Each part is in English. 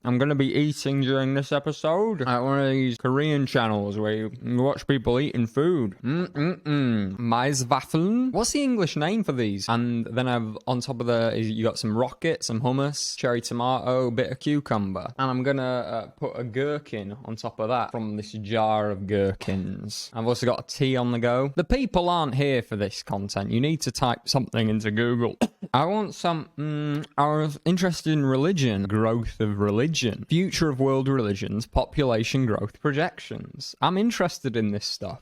I'm going to be eating during this episode at one of these Korean channels where you watch people eating food. Maiswaffeln. What's the English name for these? And then I've, on top of you got some rocket, some hummus, cherry tomato, bit of cucumber. And I'm going to put a gherkin on top of that from this jar of gherkins. I've also got a tea on the go. The people aren't here for this content. You need to type something into Google. I want some, I was interested in religion, growth of religion, future of world religions, population growth projections. I'm interested in this stuff.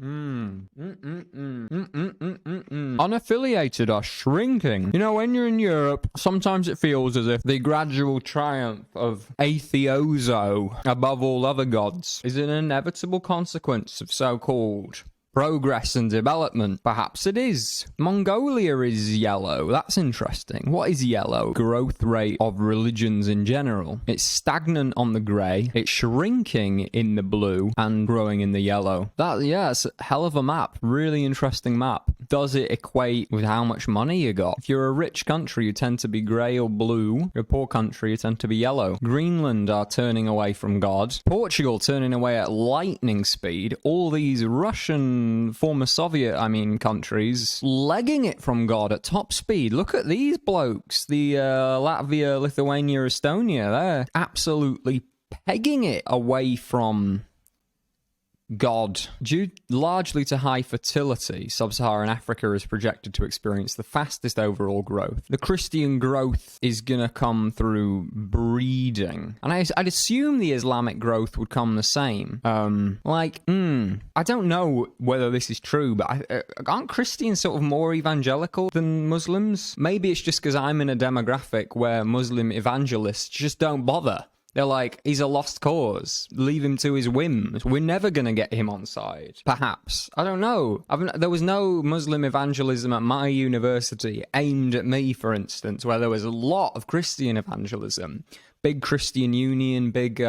Unaffiliated are shrinking. You know, when you're in Europe, sometimes it feels as if the gradual triumph of atheoso above all other gods is an inevitable consequence of so-called progress and development. Perhaps it is. Mongolia is yellow. That's interesting. What is yellow? Growth rate of religions in general. It's stagnant on the grey, it's shrinking in the blue, and growing in the yellow. It's a hell of a map. Really interesting map. Does it equate with how much money you got? If you're a rich country, you tend to be grey or blue. You're a poor country, you tend to be yellow. Greenland are turning away from God. Portugal turning away at lightning speed. All these Russian former Soviet, countries legging it from God at top speed. Look at these blokes. The Latvia, Lithuania, Estonia, they're absolutely pegging it away from God. Due largely to high fertility, sub-Saharan Africa is projected to experience the fastest overall growth. The Christian growth is gonna come through breeding. And I'd assume the Islamic growth would come the same. I don't know whether this is true, but aren't Christians sort of more evangelical than Muslims? Maybe it's just because I'm in a demographic where Muslim evangelists just don't bother. They're like, he's a lost cause. Leave him to his whims. We're never going to get him on side. Perhaps. I don't know. There was no Muslim evangelism at my university aimed at me, for instance, where there was a lot of Christian evangelism. Big Christian Union, big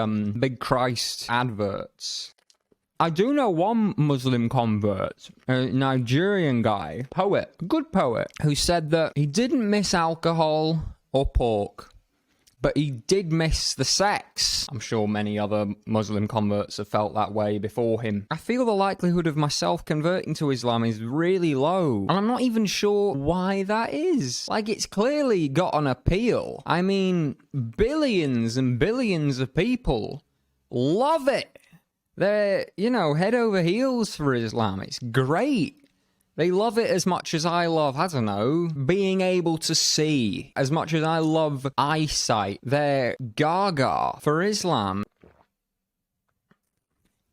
Christ adverts. I do know one Muslim convert, a Nigerian guy, a good poet, who said that he didn't miss alcohol or pork, but he did miss the sex. I'm sure many other Muslim converts have felt that way before him. I feel the likelihood of myself converting to Islam is really low, and I'm not even sure why that is. Like, it's clearly got an appeal. I mean, billions and billions of people love it. They're, head over heels for Islam. It's great. They love it as much as I love, I don't know, being able to see. As much as I love eyesight, they're gaga for Islam.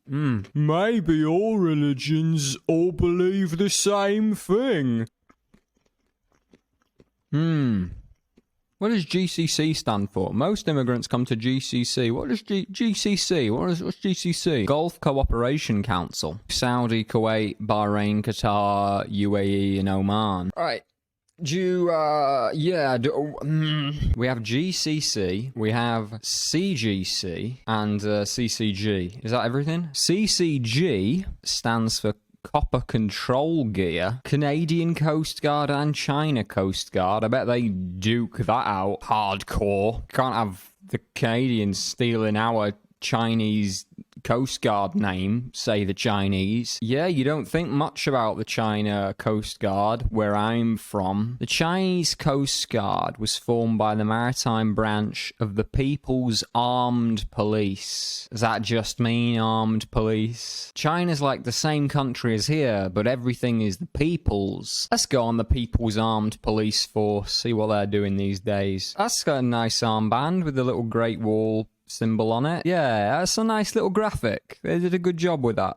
Maybe all religions all believe the same thing. What does GCC stand for? Most immigrants come to GCC. What is GCC? What's GCC? Gulf Cooperation Council. Saudi, Kuwait, Bahrain, Qatar, UAE, and Oman. All right. We have GCC, we have CGC, and CCG. Is that everything? CCG stands for Copper Control Gear, Canadian Coast Guard and China Coast Guard. I bet they duke that out hardcore. Can't have the Canadians stealing our Chinese Coast Guard name, say the Chinese. Yeah, you don't think much about the China Coast Guard, where I'm from. The Chinese Coast Guard was formed by the maritime branch of the People's Armed Police. Does that just mean armed police? China's like the same country as here, but everything is the people's. Let's go on the People's Armed Police Force, see what they're doing these days. That's got a nice armband with the little Great Wall symbol on it. Yeah, that's a nice little graphic. They did a good job with that.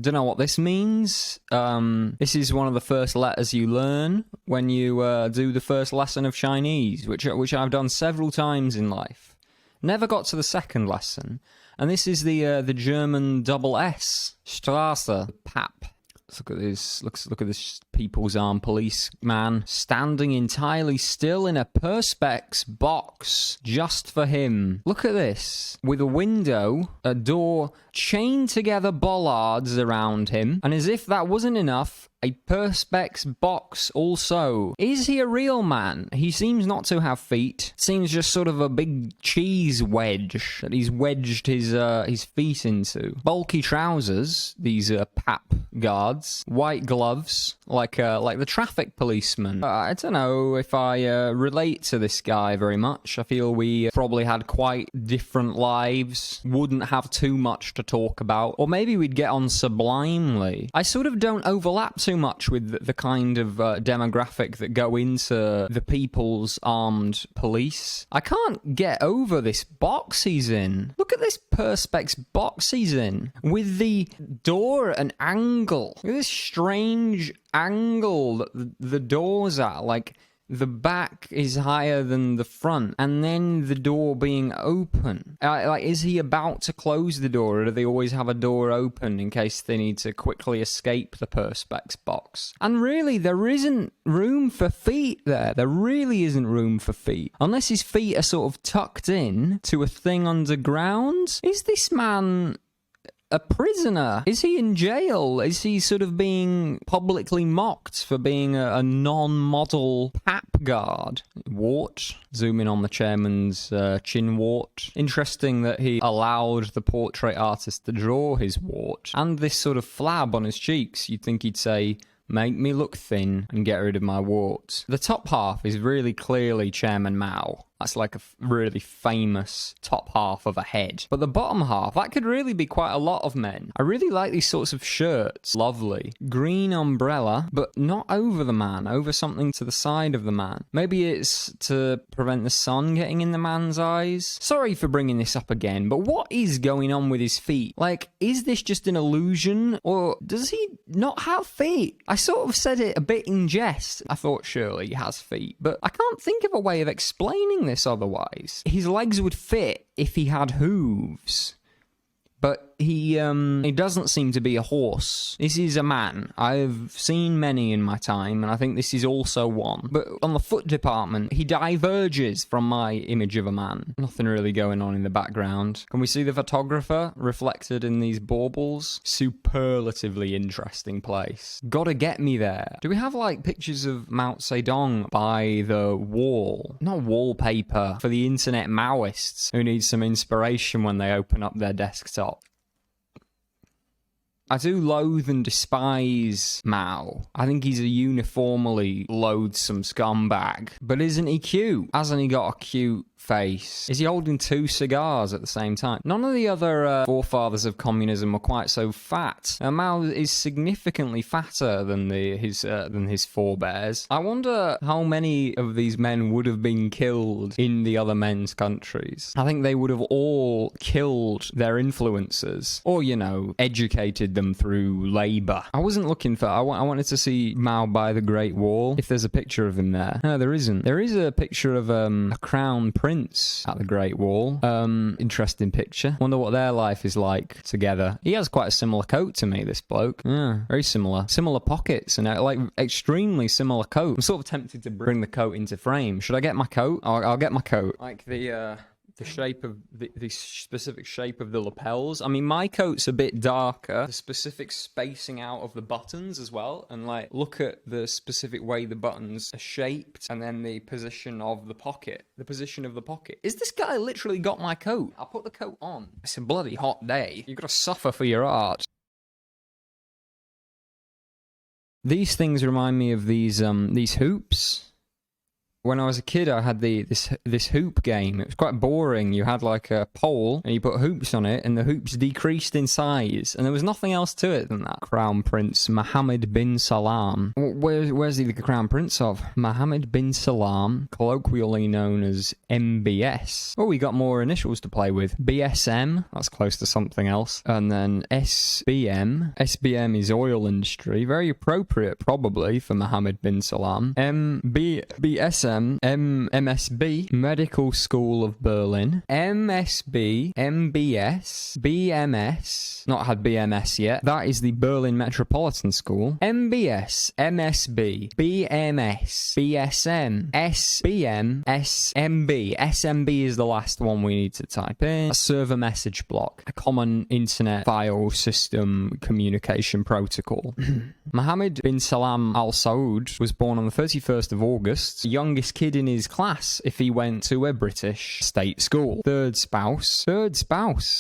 Don't know what this means. This is one of the first letters you learn when you do the first lesson of Chinese, which I've done several times in life. Never got to the second lesson. And this is the German double S, Straße, Pap. Let's look at this. Look at this People's Armed Policeman standing entirely still in a perspex box just for him. Look at this. With a window, a door, chained together bollards around him, and as if that wasn't enough, a perspex box also. Is he a real man? He seems not to have feet. Seems just sort of a big cheese wedge that he's wedged his feet into. Bulky trousers, these pap guards. White gloves, like the traffic policeman. I don't know if I relate to this guy very much. I feel we probably had quite different lives. Wouldn't have too much to talk about. Or maybe we'd get on sublimely. I sort of don't overlap too much with the kind of demographic that go into the People's Armed Police. I can't get over this box he's in. Look at this perspex box he's in, with the door at an angle. Look at this strange angle that the door's at, like the back is higher than the front, and then the door being open. Like, is he about to close the door, or do they always have a door open in case they need to quickly escape the perspex box? And really, there isn't room for feet there. There really isn't room for feet. Unless his feet are sort of tucked in to a thing underground. Is this man a prisoner? Is he in jail? Is he sort of being publicly mocked for being a non-model pap guard? Wart. Zoom in on the chairman's chin wart. Interesting that he allowed the portrait artist to draw his wart. And this sort of flab on his cheeks. You'd think he'd say, make me look thin and get rid of my warts. The top half is really clearly Chairman Mao. That's like a really famous top half of a head. But the bottom half, that could really be quite a lot of men. I really like these sorts of shirts. Lovely. Green umbrella, but not over the man, over something to the side of the man. Maybe it's to prevent the sun getting in the man's eyes. Sorry for bringing this up again, but what is going on with his feet? Like, is this just an illusion, or does he not have feet? I sort of said it a bit in jest. I thought surely he has feet, but I can't think of a way of explaining this otherwise. His legs would fit if he had hooves, but he doesn't seem to be a horse. This is a man. I've seen many in my time, and I think this is also one. But on the foot department, he diverges from my image of a man. Nothing really going on in the background. Can we see the photographer reflected in these baubles? Superlatively interesting place. Gotta get me there. Do we have, like, pictures of Mao Zedong by the wall? Not wallpaper for the internet Maoists who need some inspiration when they open up their desktop. I do loathe and despise Mao. I think he's a uniformly loathsome scumbag. But isn't he cute? Hasn't he got a cute face? Is he holding two cigars at the same time? None of the other forefathers of communism were quite so fat. Mao is significantly fatter than his forebears. I wonder how many of these men would have been killed in the other men's countries. I think they would have all killed their influencers, or, you know, educated them through labor. I wasn't looking for... I wanted to see Mao by the Great Wall, if there's a picture of him there. No, there isn't. There is a picture of a crown prince at the Great Wall. Interesting picture. Wonder what their life is like together. He has quite a similar coat to me, this bloke. Yeah, very similar. Similar pockets and like extremely similar coat. I'm sort of tempted to bring the coat into frame. Should I get my coat? I'll get my coat. Like the shape of the specific shape of the lapels. I mean, my coat's a bit darker. The specific spacing out of the buttons as well. And like, look at the specific way the buttons are shaped, and then the position of the pocket. The position of the pocket. Is this guy literally got my coat? I'll put the coat on. It's a bloody hot day. You've got to suffer for your art. These things remind me of these hoops. When I was a kid, I had this hoop game. It was quite boring. You had like a pole, and you put hoops on it, and the hoops decreased in size, and there was nothing else to it than that. Crown Prince Mohammed bin Salam. Where's he the Crown Prince of? Mohammed bin Salam, colloquially known as MBS. Oh, we got more initials to play with. BSM, that's close to something else. And then SBM. SBM is oil industry. Very appropriate, probably, for Mohammed bin Salam. BSM MSB, Medical School of Berlin, MSB, MBS, BMS, not had BMS yet, that is the Berlin Metropolitan School, MBS, MSB, BMS, BSM, SBM, SMB. SMB is the last one we need to type in. A server message block, a common internet file system communication protocol. Mohammed bin Salam Al Saud was born on the 31st of August, the youngest kid in his class if he went to a British state school. Third spouse.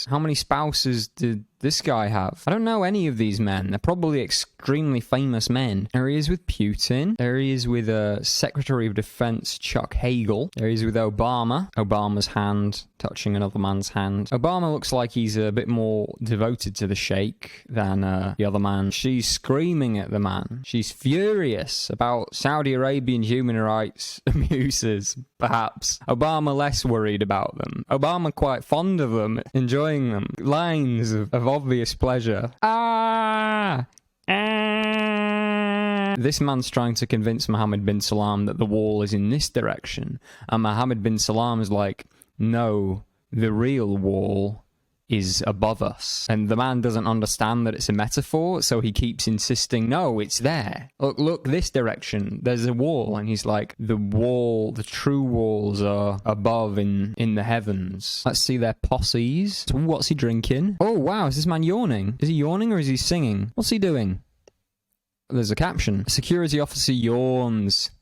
How many spouses did this guy have? I don't know any of these men. They're probably extremely famous men. There he is with Putin. There he is with Secretary of Defense Chuck Hagel. There he is with Obama. Obama's hand touching another man's hand. Obama looks like he's a bit more devoted to the sheikh than the other man. She's screaming at the man. She's furious about Saudi Arabian human rights abuses, perhaps. Obama less worried about them. Obama quite fond of them, enjoying them. Lines of obvious pleasure. This man's trying to convince Mohammed bin Salam that the wall is in this direction. And Mohammed bin Salam is like, no, the real wall is above us. And the man doesn't understand that it's a metaphor, so he keeps insisting, no, it's there. Look this direction. There's a wall. And he's like, the wall, the true walls are above in the heavens. Let's see their posses. So what's he drinking? Oh, wow, is this man yawning? Is he yawning or is he singing? What's he doing? There's a caption. A security officer yawns.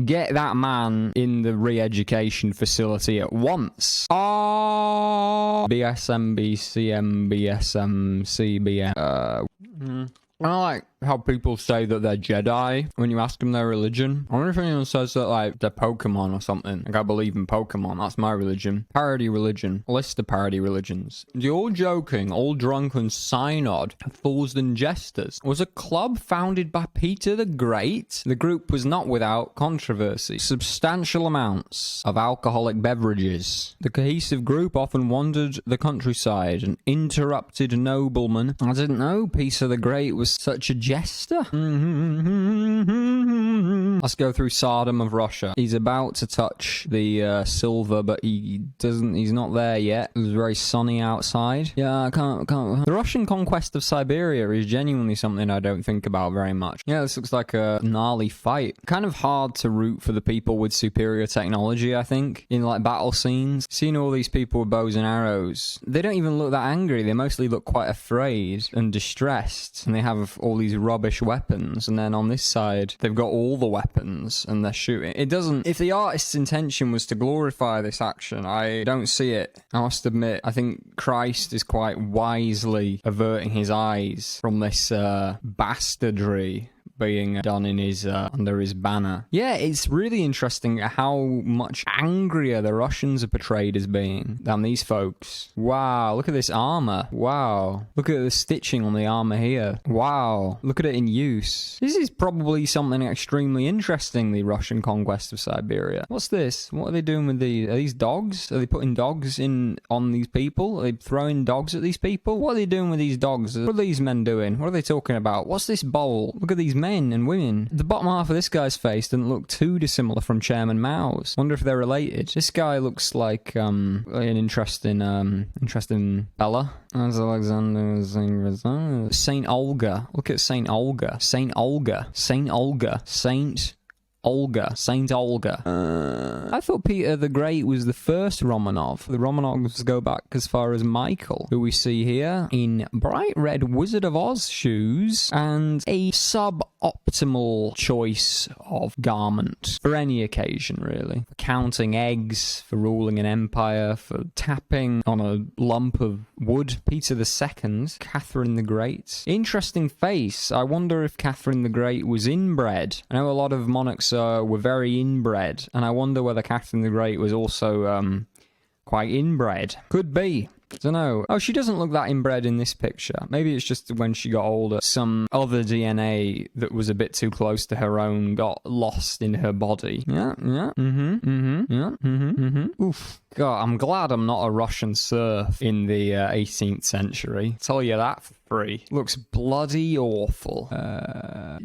Get that man in the re-education facility at once. BSM, BCM, BSM, CBM. I don't like how people say that they're Jedi when you ask them their religion. I wonder if anyone says that, like, they're Pokemon or something. Like, I believe in Pokemon. That's my religion. Parody religion. List of parody religions. The all joking, all drunken synod, fools and jesters, was a club founded by Peter the Great. The group was not without controversy. Substantial amounts of alcoholic beverages. The cohesive group often wandered the countryside and interrupted noblemen. I didn't know Peter the Great was such a jester. Let's go through Tsardom of Russia. He's about to touch the silver, but he's not there yet. It was very sunny outside. Yeah, I can't. The Russian conquest of Siberia is genuinely something I don't think about very much. Yeah, this looks like a gnarly fight. Kind of hard to root for the people with superior technology, I think, in like battle scenes. Seeing all these people with bows and arrows, they don't even look that angry. They mostly look quite afraid and distressed, and they have all these rubbish weapons, and then on this side they've got all the weapons and they're shooting. It doesn't, if the artist's intention was to glorify this action, I don't see it. I must admit, I think Christ is quite wisely averting his eyes from this bastardry being done in his under his banner. Yeah, it's really interesting how much angrier the Russians are portrayed as being than these folks. Wow, look at this armor. Wow, look at the stitching on the armor here. Wow, look at it in use. This is probably something extremely interesting, the Russian conquest of Siberia. What's this? What are they doing with these? Are these dogs? Are they putting dogs in on these people? Are they throwing dogs at these people? What are they doing with these dogs? What are these men doing? What are they talking about? What's this bowl? Look at these men and women. The bottom half of this guy's face doesn't look too dissimilar from Chairman Mao's. Wonder if they're related. This guy looks like an interesting fella. As Alexander Saint Olga. Look at Saint Olga. Saint Olga. Saint Olga. Saint Olga. I thought Peter the Great was the first Romanov. The Romanovs go back as far as Michael, who we see here in bright red Wizard of Oz shoes and a suboptimal choice of garment for any occasion, really. For counting eggs, for ruling an empire, for tapping on a lump of wood. Peter II, Catherine the Great. Interesting face. I wonder if Catherine the Great was inbred. I know a lot of monarchs were very inbred, and I wonder whether Catherine the Great was also quite inbred. Could be. I don't know. Oh, she doesn't look that inbred in this picture. Maybe it's just when she got older, some other DNA that was a bit too close to her own got lost in her body. Yeah. Oof. God, I'm glad I'm not a Russian serf in the 18th century. I'll tell you that free. Looks bloody awful.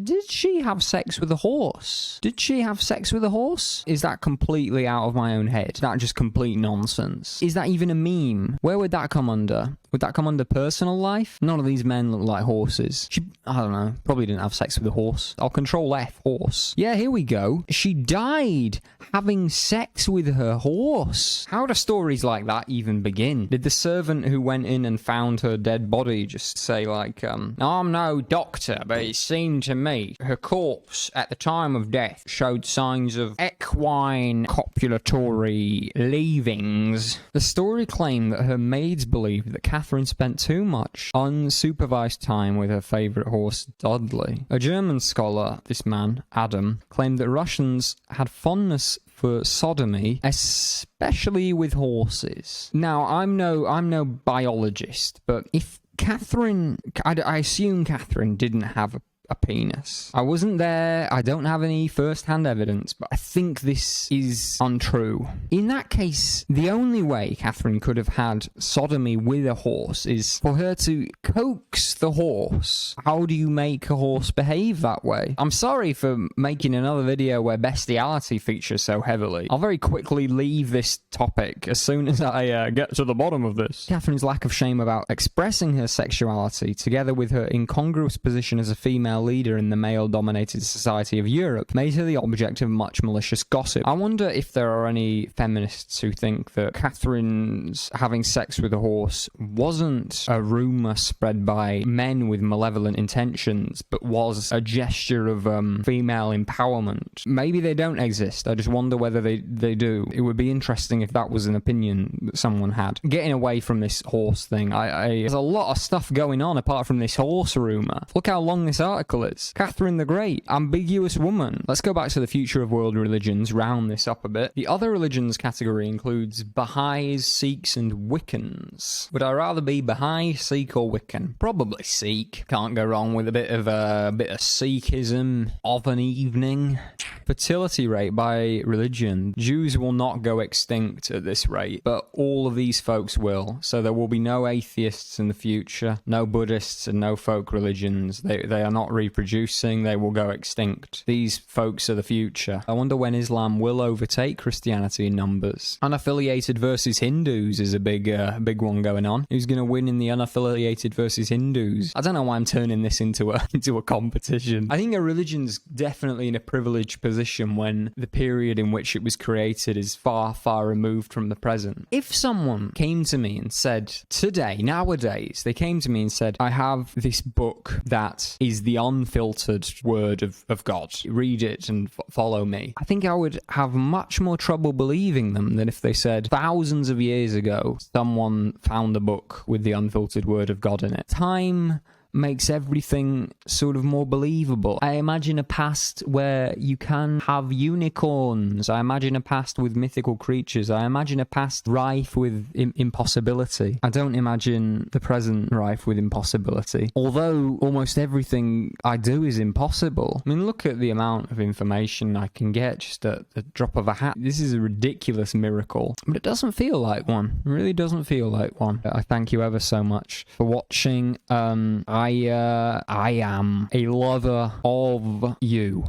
Did she have sex with a horse? Did she have sex with a horse? Is that completely out of my own head? Is that just complete nonsense? Is that even a meme? Where would that come under? Would that come under personal life? None of these men look like horses. She, I don't know, probably didn't have sex with a horse. I'll control F, horse. Yeah, here we go. She died having sex with her horse. How do stories like that even begin? Did the servant who went in and found her dead body just say like, I'm no doctor, but it seemed to me her corpse at the time of death showed signs of equine copulatory leavings? The story claimed that her maids believed that Catherine spent too much unsupervised time with her favourite horse, Dudley. A German scholar, this man, Adam, claimed that Russians had fondness for sodomy, especially with horses. Now, I'm no biologist, but if Catherine, I assume Catherine didn't have a penis. I wasn't there, I don't have any first-hand evidence, but I think this is untrue. In that case, the only way Catherine could have had sodomy with a horse is for her to coax the horse. How do you make a horse behave that way? I'm sorry for making another video where bestiality features so heavily. I'll very quickly leave this topic as soon as I get to the bottom of this. Catherine's lack of shame about expressing her sexuality, together with her incongruous position as a female leader in the male-dominated society of Europe, made her the object of much malicious gossip. I wonder if there are any feminists who think that Catherine's having sex with a horse wasn't a rumour spread by men with malevolent intentions, but was a gesture of female empowerment. Maybe they don't exist. I just wonder whether they do. It would be interesting if that was an opinion that someone had. Getting away from this horse thing, there's a lot of stuff going on apart from this horse rumour. Look how long this article is. Catherine the Great, ambiguous woman. Let's go back to the future of world religions, round this up a bit. The other religions category includes Baha'is, Sikhs, and Wiccans. Would I rather be Baha'i, Sikh, or Wiccan? Probably Sikh. Can't go wrong with a bit of Sikhism of an evening. Fertility rate by religion. Jews will not go extinct at this rate, but all of these folks will. So there will be no atheists in the future, no Buddhists, and no folk religions. They are not reproducing, they will go extinct. These folks are the future. I wonder when Islam will overtake Christianity in numbers. Unaffiliated versus Hindus is a big one going on. Who's going to win in the unaffiliated versus Hindus? I don't know why I'm turning this into a competition. I think a religion's definitely in a privileged position when the period in which it was created is far, far removed from the present. If someone came to me and said, nowadays, they came to me and said, I have this book that is the unfiltered word of God. Read it and follow me. I think I would have much more trouble believing them than if they said thousands of years ago someone found a book with the unfiltered word of God in it. Time makes everything sort of more believable. I imagine a past where you can have unicorns. I imagine a past with mythical creatures. I imagine a past rife with impossibility. I don't imagine the present rife with impossibility. Although almost everything I do is impossible. I mean, look at the amount of information I can get just at the drop of a hat. This is a ridiculous miracle, but it doesn't feel like one. It really doesn't feel like one. I thank you ever so much for watching. I am a lover of you.